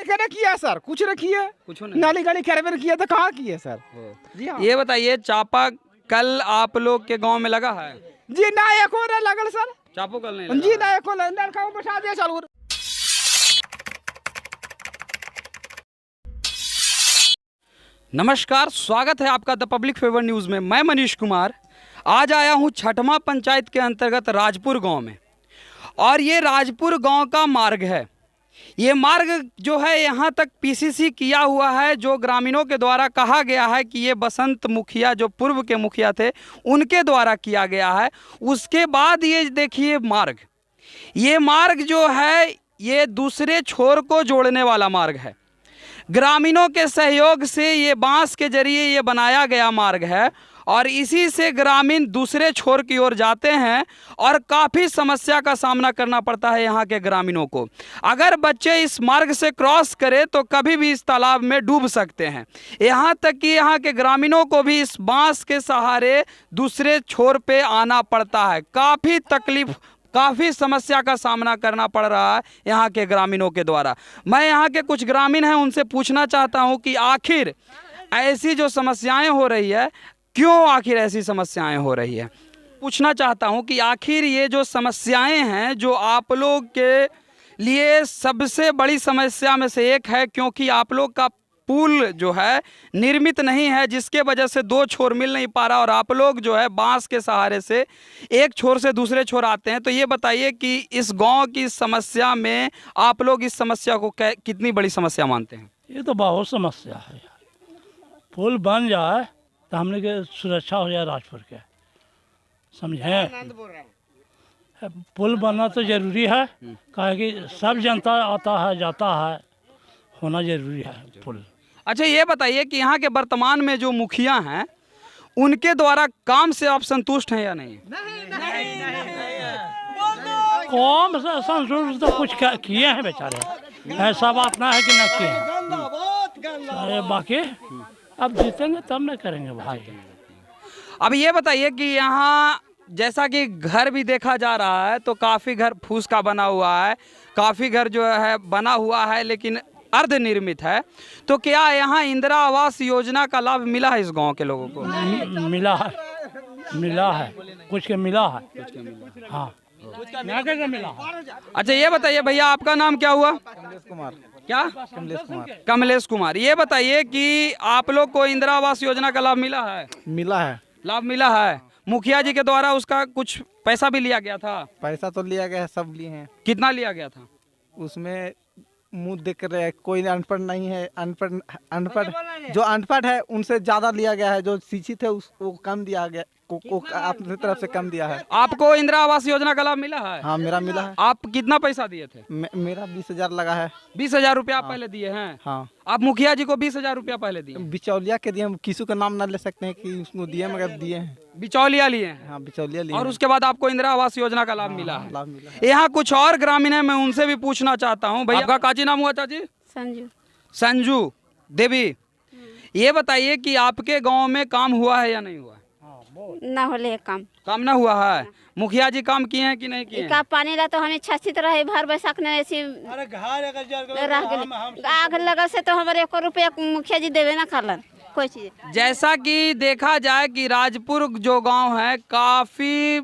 कहने किया सर, कुछ नहीं किया, कुछ नहीं। नाली गाली खैर किया तो कहाँ किया सर। जी हाँ। ये बताइए चापा कल आप लोग के गांव में लगा है? जी ना एको ना लगल सर। चापो कल नहीं लगा जी है। ना एको नलका में बैठा दिया चालू। नमस्कार, स्वागत है आपका द पब्लिक फेवर न्यूज़ में। मैं मनीष कुमार आज आया हूँ छठमा पंचायत के अंतर्गत राजपुर गांव में, और ये राजपुर गांव का मार्ग है। ये मार्ग जो है यहाँ तक पीसीसी किया हुआ है, जो ग्रामीणों के द्वारा कहा गया है कि ये बसंत मुखिया जो पूर्व के मुखिया थे उनके द्वारा किया गया है। उसके बाद ये देखिए मार्ग, ये मार्ग जो है ये दूसरे छोर को जोड़ने वाला मार्ग है। ग्रामीणों के सहयोग से ये बांस के जरिए ये बनाया गया मार्ग है, और इसी से ग्रामीण दूसरे छोर की ओर जाते हैं और काफ़ी समस्या का सामना करना पड़ता है यहाँ के ग्रामीणों को। अगर बच्चे इस मार्ग से क्रॉस करें तो कभी भी इस तालाब में डूब सकते हैं। यहाँ तक कि यहाँ के ग्रामीणों को भी इस बांस के सहारे दूसरे छोर पे आना पड़ता है। काफ़ी तकलीफ, काफ़ी समस्या का सामना करना पड़ रहा है यहाँ के ग्रामीणों के द्वारा। मैं यहाँ के कुछ ग्रामीण हैं, उनसे पूछना चाहता हूँ कि आखिर ऐसी जो समस्याएं हो रही है, क्यों आखिर ऐसी समस्याएं हो रही है। पूछना चाहता हूँ कि आखिर ये जो समस्याएं हैं जो आप लोग के लिए सबसे बड़ी समस्या में से एक है, क्योंकि आप लोग का पुल जो है निर्मित नहीं है, जिसके वजह से दो छोर मिल नहीं पा रहा और आप लोग जो है बांस के सहारे से एक छोर से दूसरे छोर आते हैं। तो ये बताइए कि इस गांव की समस्या में आप लोग इस समस्या को कितनी बड़ी समस्या मानते हैं? ये तो बहुत समस्या है। पुल बन जाए तो हमने के सुरक्षा हो जाए राजपुर के, समझे। पुल बनना तो जरूरी है, काहे कि सब जनता आता है जाता है, होना जरूरी है पुल। अच्छा, ये बताइए कि यहाँ के वर्तमान में जो मुखिया हैं उनके द्वारा काम से आप संतुष्ट हैं या नहीं? कौन सा संतुष्ट तो कुछ किए हैं बेचारे, ऐसा बात ना है कि न किए हैं। अरे बाकी अब जीतेंगे तब न करेंगे भाई। अब ये बताइए कि यहाँ जैसा कि घर भी देखा जा रहा है तो काफ़ी घर फूस का बना हुआ है, काफ़ी घर जो है बना हुआ है लेकिन अर्ध निर्मित है। तो क्या यहाँ इंदिरा आवास योजना का लाभ मिला है इस गांव के लोगों को? मिला है, मिला है, कुछ के मिला है। हाँ, क्या मिला है। अच्छा, ये बताइए भैया, आपका नाम क्या हुआ? कमलेश कुमार। क्या? कमलेश कुमार। कमलेश कुमार। ये बताइए कि आप लोग को इंदिरा आवास योजना का लाभ मिला है? मिला है। लाभ मिला है। मुखिया जी के द्वारा उसका कुछ पैसा भी लिया गया था? पैसा तो लिया गया है, सब लिए हैं। कितना लिया गया था? उसमें मुंह देख रहे, कोई अनपढ़ नहीं है, अनपढ़ जो अनपढ़ है उनसे ज्यादा लिया गया है, जो शिक्षित है उसको कम दिया गया, को अपनी तरफ से कम दिया है। आपको इंदिरा आवास योजना का लाभ मिला है? हाँ, मेरा मिला है। आप कितना पैसा दिए थे? मेरा 20,000 लगा है। 20,000 रुपया आप पहले दिए हैं? हाँ। आप मुखिया जी को 20,000 रुपया पहले दिए? बिचौलिया के दिए, हम किसी का नाम ना ले सकते हैं कि उसको दिए, मगर दिए हैं। बिचौलिया लिए हैं? हाँ, बिचौलिया लिए। और उसके बाद आपको इंदिरा आवास योजना का लाभ मिला है? लाभ मिला है। यहाँ कुछ और ग्रामीण है, मैं उनसे भी पूछना चाहता हूँ। भैया, आपका काजी नाम हुआ चाची? संजू। संजू देवी। ये बताइए कि आपके गांव में काम हुआ है या नहीं हुआ? ना होले काम ना हुआ है। मुखिया जी काम किए हैं कि नहीं किए? का पानी ला तो हमें छछित रहे, भर बैसाख ने ऐसी रह गए। आग लगा से तो हमारे 1 रुपया मुखिया जी देवे ना करलन कोई चीज। जैसा कि देखा जाए कि राजपुर जो गांव है, काफी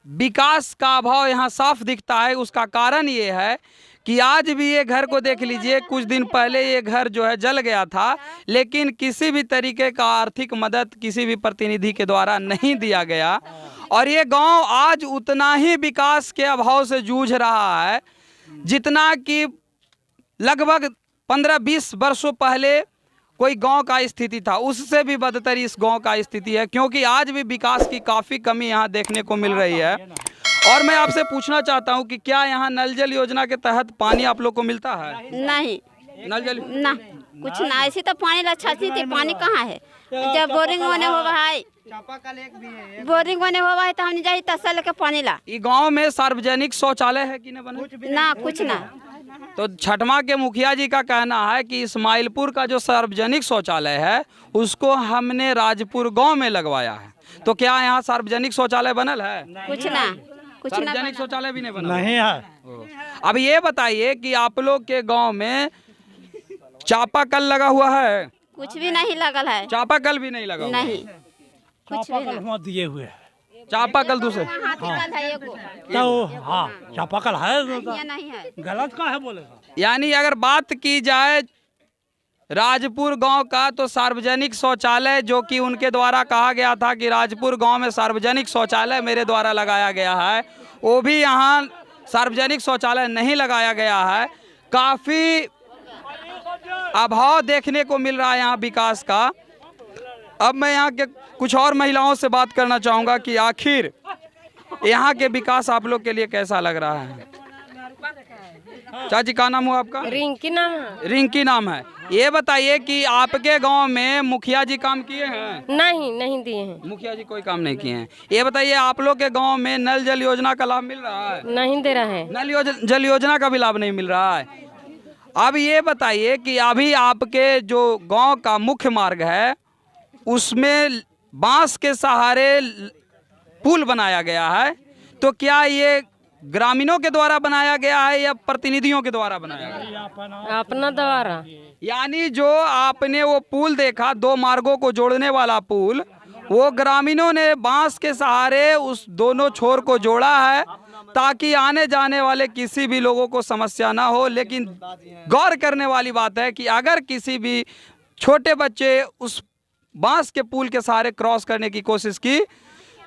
विकास का अभाव यहाँ साफ दिखता है। उसका कारण ये है कि आज भी ये घर को देख लीजिए, कुछ दिन पहले ये घर जो है जल गया था, लेकिन किसी भी तरीके का आर्थिक मदद किसी भी प्रतिनिधि के द्वारा नहीं दिया गया, और ये गांव आज उतना ही विकास के अभाव से जूझ रहा है जितना कि लगभग 15-20 वर्षों पहले कोई गांव का स्थिति था। उससे भी बदतर इस गांव का स्थिति है, क्योंकि आज भी विकास की काफ़ी कमी यहाँ देखने को मिल रही है। और मैं आपसे पूछना चाहता हूँ कि क्या यहाँ नल जल योजना के तहत पानी आप लोग को मिलता है? नहीं, नल जल ना कुछ ना, ऐसी तो पानी ला छछी थी, पानी कहाँ है। जब बोरिंग होने होगा है, बोरिंग होने होगा है तो हमने जाही तस्सा लेके पानी ला। ये गांव में सार्वजनिक शौचालय है कि नहीं बना? ना, कुछ ना। तो छठमा के मुखिया जी का कहना है कि इस्माइलपुर का जो सार्वजनिक शौचालय है उसको हमने राजपुर गांव में लगवाया है। तो क्या यहाँ सार्वजनिक शौचालय बनल है? कुछ ना, कुछ ना। सार्वजनिक शौचालय भी नहीं बना? नहीं है। अब ये बताइए कि आप लोग के गांव में चापाकल लगा हुआ है? कुछ भी नहीं लगल है। चापाकल भी नहीं लगा हुआ? नहीं कुछ भी चापाकल नहीं। वहाँ दिए हुए है। चापाकल दूसरे? हाथ है एगो। तो हाँ चापाकल है ये नहीं है। गलत का है बोलेगा। यानी अगर बात की जाए राजपुर गांव का, तो सार्वजनिक शौचालय जो कि उनके द्वारा कहा गया था कि राजपुर गांव में सार्वजनिक शौचालय मेरे द्वारा लगाया गया है, वो भी यहाँ सार्वजनिक शौचालय नहीं लगाया गया है। काफ़ी अभाव देखने को मिल रहा है यहाँ विकास का। अब मैं यहाँ के कुछ और महिलाओं से बात करना चाहूँगा कि आखिर यहाँ के विकास आप लोग के लिए कैसा लग रहा है। चाची क्या नाम हुआ आपका? रिंकी नाम है। रिंकी नाम है। ये बताइए कि आपके गांव में मुखिया जी काम किए हैं? नहीं दिए हैं। मुखिया जी कोई काम नहीं किए हैं। ये बताइए आप लोग के गांव में नल जल योजना का लाभ मिल रहा है? नहीं दे रहे हैं। नल जल योजना का भी लाभ नहीं मिल रहा है। अब ये बताइए कि अभी आपके जो गांव का मुख्य मार्ग है उसमें बांस के सहारे पुल बनाया गया है, तो क्या ये ग्रामीणों के द्वारा बनाया गया है या प्रतिनिधियों के द्वारा बनाया गया? अपना द्वारा। यानी जो आपने वो पुल देखा, दो मार्गों को जोड़ने वाला पुल, वो ग्रामीणों ने बांस के सहारे उस दोनों छोर को जोड़ा है ताकि आने जाने वाले किसी भी लोगों को समस्या ना हो। लेकिन गौर करने वाली बात है कि अगर किसी भी छोटे बच्चे उस बांस के पुल के सहारे क्रॉस करने की कोशिश की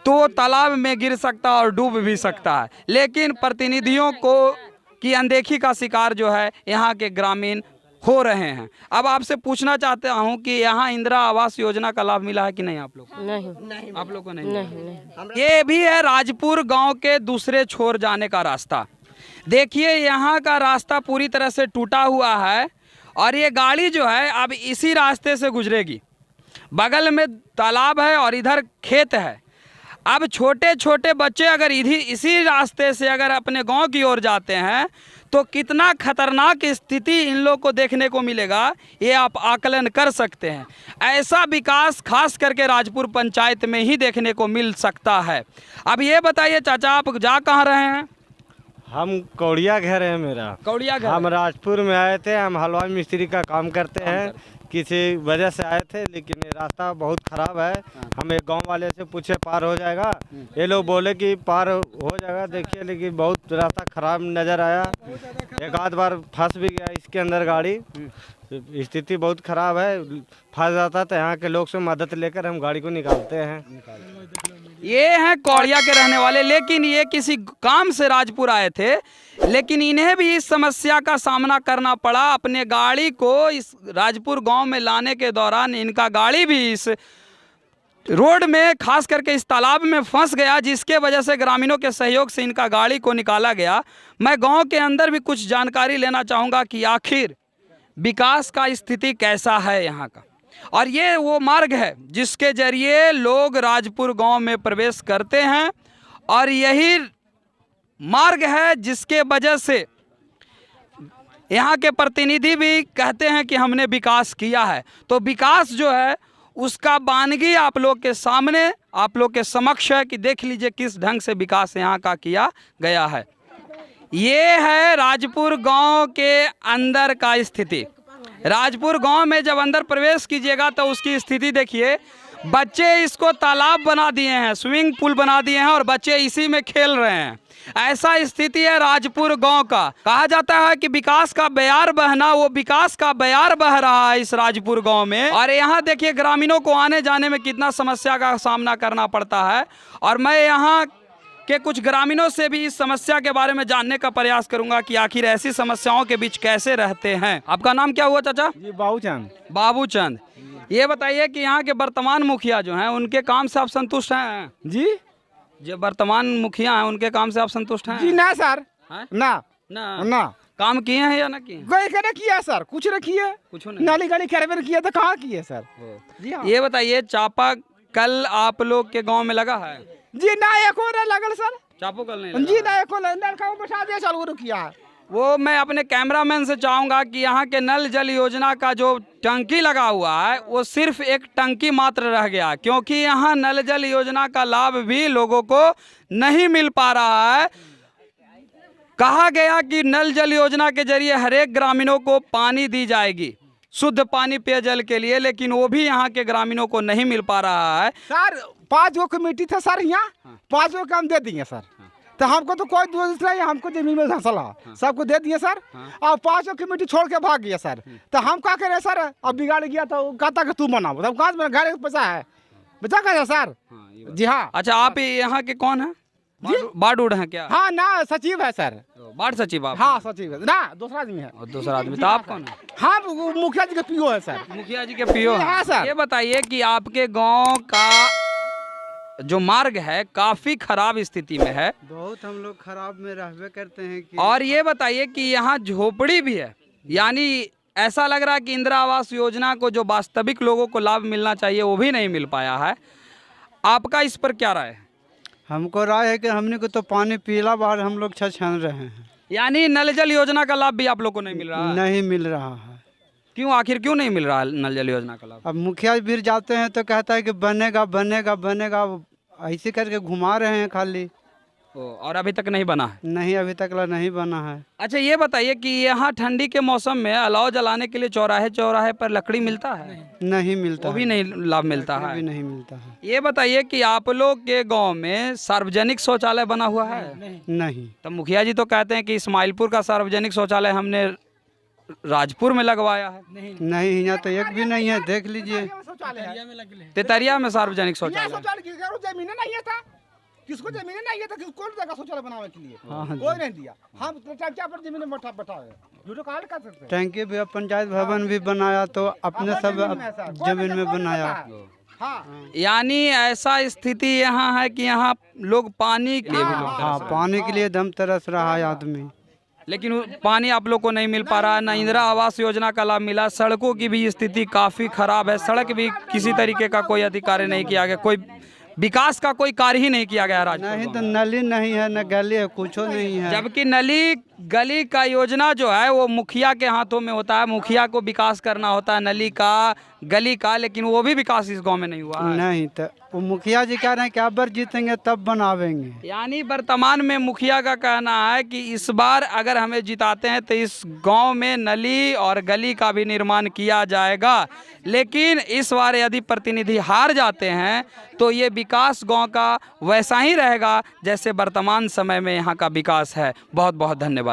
तो वो तालाब में गिर सकता और डूब भी सकता है। लेकिन प्रतिनिधियों को की अनदेखी का शिकार जो है यहाँ के ग्रामीण हो रहे हैं। अब आपसे पूछना चाहता हूँ कि यहाँ इंदिरा आवास योजना का लाभ मिला है कि नहीं आप लोग को? नहीं। आप लोग को नहीं? नहीं। ये भी है राजपुर गांव के दूसरे छोर जाने का रास्ता। देखिए यहाँ का रास्ता पूरी तरह से टूटा हुआ है और ये गाड़ी जो है अब इसी रास्ते से गुजरेगी। बगल में तालाब है और इधर खेत है। अब छोटे छोटे बच्चे अगर इसी रास्ते से अगर अपने गांव की ओर जाते हैं तो कितना खतरनाक स्थिति इन लोग को देखने को मिलेगा, ये आप आकलन कर सकते हैं। ऐसा विकास खास करके राजपुर पंचायत में ही देखने को मिल सकता है। अब ये बताइए चाचा, आप जा कहाँ रहे हैं? हम कौड़िया घर है मेरा। कौड़िया घर? हम राजपुर में आए थे। हम हलवाई मिस्त्री का काम करते हैं। किसी वजह से आए थे, लेकिन ये रास्ता बहुत ख़राब है। हम एक गांव वाले से पूछे पार हो जाएगा, ये लोग बोले कि पार हो जाएगा। देखिए लेकिन बहुत रास्ता ख़राब नज़र आया। एक आध बार फंस भी गया इसके अंदर गाड़ी। स्थिति बहुत ख़राब है। फंस जाता तो यहाँ के लोग से मदद लेकर हम गाड़ी को निकालते हैं। ये हैं कौड़िया के रहने वाले, लेकिन ये किसी काम से राजपुर आए थे, लेकिन इन्हें भी इस समस्या का सामना करना पड़ा। अपने गाड़ी को इस राजपुर गांव में लाने के दौरान इनका गाड़ी भी इस रोड में खास करके इस तालाब में फंस गया, जिसके वजह से ग्रामीणों के सहयोग से इनका गाड़ी को निकाला गया। मैं गांव के अंदर भी कुछ जानकारी लेना चाहूँगा कि आखिर विकास का स्थिति कैसा है यहाँ का। और ये वो मार्ग है जिसके जरिए लोग राजपुर गांव में प्रवेश करते हैं और यही मार्ग है जिसके वजह से यहाँ के प्रतिनिधि भी कहते हैं कि हमने विकास किया है। तो विकास जो है उसका बानगी आप लोग के सामने, आप लोग के समक्ष है कि देख लीजिए किस ढंग से विकास यहाँ का किया गया है। ये है राजपुर गांव के अंदर का स्थिति। राजपुर गांव में जब अंदर प्रवेश कीजिएगा तो उसकी स्थिति देखिए। बच्चे इसको तालाब बना दिए हैं, स्विमिंग पूल बना दिए हैं और बच्चे इसी में खेल रहे हैं। ऐसा स्थिति है राजपुर गांव का। कहा जाता है कि विकास का बयार बहना, वो विकास का बयार बह रहा है इस राजपुर गांव में। और यहाँ देखिए ग्रामीणों को आने जाने में कितना समस्या का सामना करना पड़ता है। और मैं यहाँ के कुछ ग्रामीणों से भी इस समस्या के बारे में जानने का प्रयास करूंगा कि आखिर ऐसी समस्याओं के बीच कैसे रहते हैं। आपका नाम क्या हुआ चाचा? जी बाबूचंद। बाबूचंद, ये बताइए कि यहाँ के वर्तमान मुखिया जो हैं उनके काम से आप संतुष्ट हैं? जी जो वर्तमान मुखिया हैं उनके काम से आप संतुष्ट हैं? जी ना सर, हैं? ना ना ना काम किए हैं या ना किए? कोई करे किया सर, कुछ न किए। कुछ नहीं। नाली गाड़ी कैरवेर किया तो कहाँ किए सर? जी हाँ। ये बताइए चापा कल आप लोग के गांव में लगा है? जी ना एको ना लगल सर। चापो कल नहीं जी लगा? ना एको लड़का बैठा दिया चालू किया। वो मैं अपने कैमरामैन से चाहूँगा कि यहाँ के नल जल योजना का जो टंकी लगा हुआ है वो सिर्फ एक टंकी मात्र रह गया, क्योंकि यहाँ नल जल योजना का लाभ भी लोगों को नहीं मिल पा रहा है। कहा गया कि नल जल योजना के जरिए हर एक ग्रामीणों को पानी दी जाएगी, शुद्ध पानी पेयजल के लिए, लेकिन वो भी यहाँ के ग्रामीणों को नहीं मिल पा रहा है। सर 5 गो कमेटी था सर यहाँ, 5 गो काम दे दिए सर। तो हमको तो कोई दोष नहीं, हमको जमीन में धंसला सबको दे दिए सर। और 5 गो कमेटी छोड़ के भाग गया सर। तो हम क्या करें सर, अब बिगाड़ गया तो कहता कि तू बनाओ, तब कहाँ से घर पैसा है बचा कर सर। जी हाँ। अच्छा, आप यहाँ के कौन हैं? बाडूड हैं क्या? हाँ ना, सचिव है सर। वार्ड सचिव आप? हाँ सचिव है ना, दूसरा आदमी है। और दूसरा आदमी तो आप कौन है? हाँ मुखिया जी के पीओ है सर। मुखिया जी के पीओ? हाँ सर। ये बताइए कि आपके गांव का जो मार्ग है काफी खराब स्थिति में है, बहुत हम लोग खराब में रहबे करते हैं कि और ये बताइए कि यहाँ झोपड़ी भी है, यानी ऐसा लग रहा है कि इंदिरा आवास योजना को जो वास्तविक लोगों को लाभ मिलना चाहिए वो भी नहीं मिल पाया है। आपका इस पर क्या राय है? हमको राय है कि हमने को तो पानी पीला बार हम लोग छछन रहे हैं, यानी नल जल योजना का लाभ भी आप लोग को नहीं मिल रहा है? नहीं मिल रहा है। क्यों, आखिर क्यों नहीं मिल रहा है नल जल योजना का लाभ? अब मुखिया भी जाते हैं तो कहता है कि बनेगा बनेगा बनेगा, ऐसे करके घुमा रहे हैं खाली। और अभी तक नहीं बना है? नहीं, अभी तक नहीं बना है। अच्छा, ये बताइए कि यहाँ ठंडी के मौसम में अलाव जलाने के लिए चौराहे चौराहे पर लकड़ी मिलता है? नहीं मिलता, वो भी नहीं लाभ मिलता है? भी नहीं मिलता है। ये बताइए कि आप लोग के गांव में सार्वजनिक शौचालय बना हुआ है? नहीं। तो मुखिया जी तो कहते हैं कि इस्माइलपुर का सार्वजनिक शौचालय हमने राजपुर में लगवाया है। नहीं, यहाँ तो एक भी नहीं है, देख लीजिए। तेतरिया में सार्वजनिक शौचालय? जमीन नहीं है, किसको जमीन नहीं है तो कौन देगा शौचालय बनाने के लिए? कोई नहीं दिया। हम टंकिया पर जमीन में बैठा है, झूठो कहा कर सकते हैं। टंकी भी, पंचायत भवन भी बनाया तो अपने सब जमीन में बनाया। हाँ। यानी ऐसा स्थिति यहाँ है कि यहाँ लोग पानी के लिए भी लोग हाँ, पानी के लिए दम तरस रहा है आदमी, लेकिन पानी आप लोग को नहीं मिल पा रहा है। ना इंदिरा आवास योजना का लाभ मिला, सड़कों की भी स्थिति काफ़ी खराब है, सड़क भी किसी तरीके का कोई अधिकारी नहीं किया गया, कोई विकास का कोई कार्य ही नहीं किया गया राजपुर नहीं गाँव तो में। नली नहीं है, न गली है, कुछ नहीं है। जबकि नली गली का योजना जो है वो मुखिया के हाथों में होता है, मुखिया को विकास करना होता है नली का गली का, लेकिन वो भी विकास इस गांव में नहीं हुआ है। नहीं, तो वो मुखिया जी कह रहे हैं कि अब बार जीतेंगे तब बनावेंगे। यानी वर्तमान में मुखिया का कहना है कि इस बार अगर हमें जिताते हैं तो इस गांव में नली और गली का भी निर्माण किया जाएगा, लेकिन इस बार यदि प्रतिनिधि हार जाते हैं तो ये विकास गांव का वैसा ही रहेगा जैसे वर्तमान समय में यहाँ का विकास है। बहुत बहुत धन्यवाद।